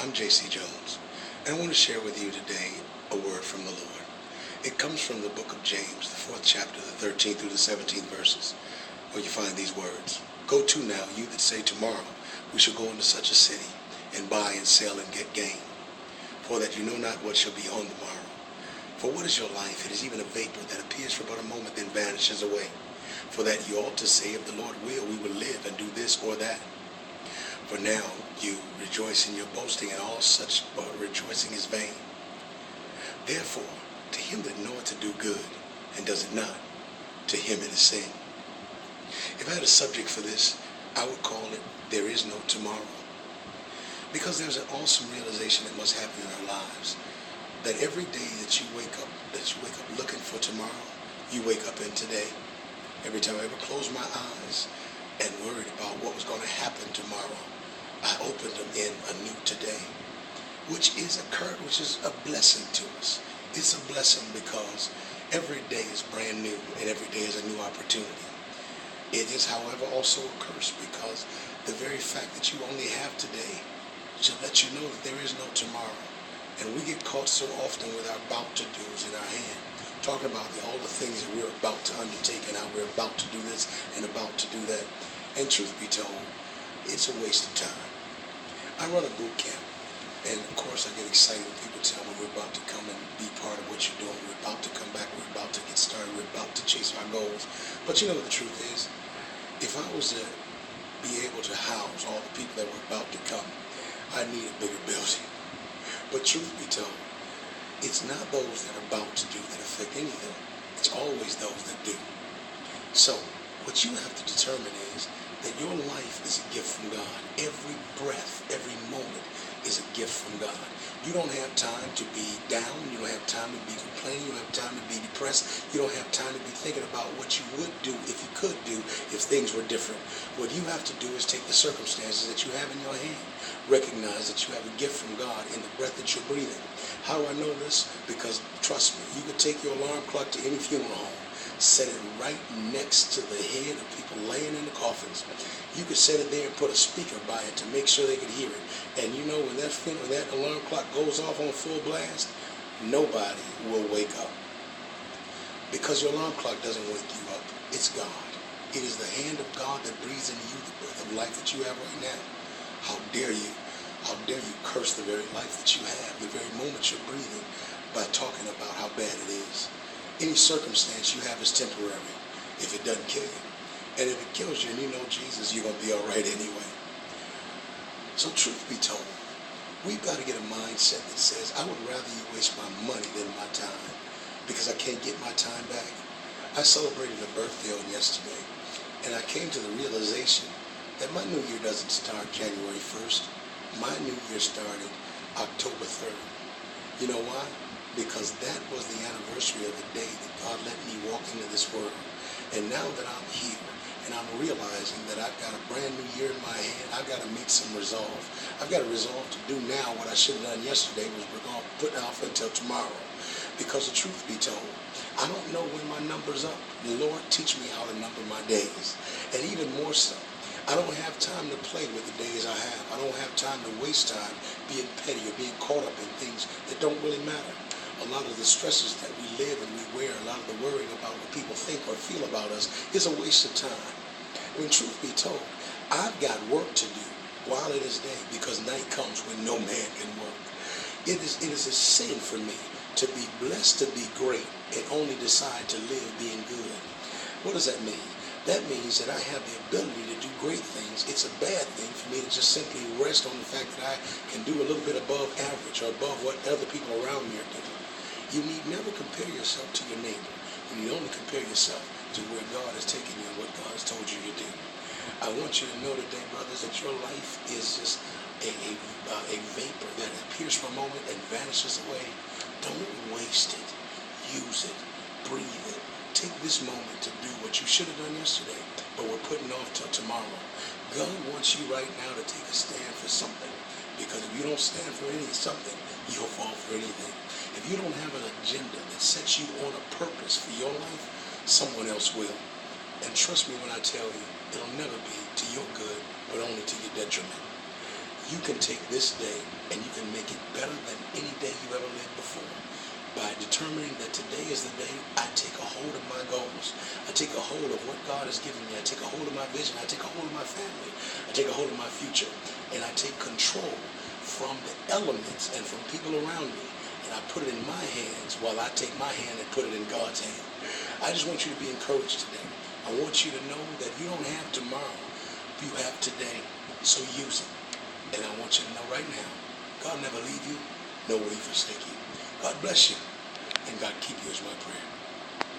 I'm J.C. Jones, and I want to share with you today a word from the Lord. It comes from the book of James, the 4th chapter, the 13th through the 17th verses, where you find these words. Go to now, you that say tomorrow we shall go into such a city, and buy and sell and get gain. For that you know not what shall be on the morrow. For what is your life? It is even a vapor that appears for but a moment, then vanishes away. For that you ought to say, if the Lord will, we will live and do this or that. For now you rejoice in your boasting, and all such rejoicing is vain. Therefore, to him that knoweth to do good, and does it not, to him it is sin. If I had a subject for this, I would call it, There is no tomorrow. Because there's an awesome realization that must happen in our lives, that every day that you wake up looking for tomorrow, you wake up in today. Every time I ever close my eyes and worried about what was going to happen tomorrow, I opened them in a new today, which is a blessing to us. It's a blessing because every day is brand new and every day is a new opportunity. It is, however, also a curse because the very fact that you only have today should let you know that there is no tomorrow. And we get caught so often with our about to do's in our hand, talking about all the things that we're about to undertake and how we're about to do this and about to do that. And truth be told, it's a waste of time. I run a boot camp, and of course I get excited when people tell me we're about to come and be part of what you're doing. We're about to come back. We're about to get started. We're about to chase our goals. But you know what the truth is? If I was to be able to house all the people that were about to come, I need a bigger building. But truth be told, it's not those that are about to do that affect anything. It's always those that do. So, what you have to determine is that your life is a gift from God. Every breath, every moment is a gift from God. You don't have time to be down. You don't have time to be complaining. You don't have time to be depressed. You don't have time to be thinking about what you would do if you could do if things were different. What you have to do is take the circumstances that you have in your hand. Recognize that you have a gift from God in the breath that you're breathing. How do I know this? Because trust me, you could take your alarm clock to any funeral home, set it right next to the head of people laying in the coffins. You could set it there and put a speaker by it to make sure they could hear it. And you know, when that alarm clock goes off on full blast, nobody will wake up. Because your alarm clock doesn't wake you up. It's God. It is the hand of God that breathes into you the breath of life that you have right now. How dare you? How dare you curse the very life that you have, the very moment you're breathing, by talking about how bad it is. Any circumstance you have is temporary if it doesn't kill you. And if it kills you and you know Jesus, you're going to be all right anyway. So truth be told, we've got to get a mindset that says, I would rather you waste my money than my time because I can't get my time back. I celebrated a birthday on yesterday, and I came to the realization that my new year doesn't start January 1st. My new year started October 3rd. You know why? Because that was the anniversary of the day that God let me walk into this world. And now that I'm here, and I'm realizing that I've got a brand new year in my hand, I've got to make some resolve. I've got a resolve to do now what I should have done yesterday was put off until tomorrow. Because the truth be told, I don't know when my number's up. The Lord teach me how to number my days. And even more so, I don't have time to play with the days I have. I don't have time to waste time being petty or being caught up in things that don't really matter. A lot of the stresses that we live and we wear, a lot of the worrying about what people think or feel about us is a waste of time. When truth be told, I've got work to do while it is day because night comes when no man can work. It is a sin for me to be blessed to be great and only decide to live being good. What does that mean? That means that I have the ability to do great things. It's a bad thing for me to just simply rest on the fact that I can do a little bit above average or above what other people around me are doing. You need never compare yourself to your neighbor. You need only compare yourself to where God has taken you and what God has told you to do. I want you to know today, brothers, that your life is just a vapor that appears for a moment and vanishes away. Don't waste it. Use it. Breathe it. Take this moment to do what you should have done yesterday, but we're putting off till tomorrow. God wants you right now to take a stand for something, because if you don't stand for something, you'll fall for anything. If you don't have an agenda that sets you on a purpose for your life, someone else will. And trust me when I tell you, it'll never be to your good, but only to your detriment. You can take this day and you can make it better than any day you ever lived before by determining that today is the day I take a hold of my goals. I take a hold of what God has given me. I take a hold of my vision. I take a hold of my family. I take a hold of my future. And I take control from the elements and from people around me. And I put it in my hands while I take my hand and put it in God's hand. I just want you to be encouraged today. I want you to know that you don't have tomorrow. You have today. So use it. And I want you to know right now, God never leave you, nor will he forsake you. God bless you, and God keep you is my prayer.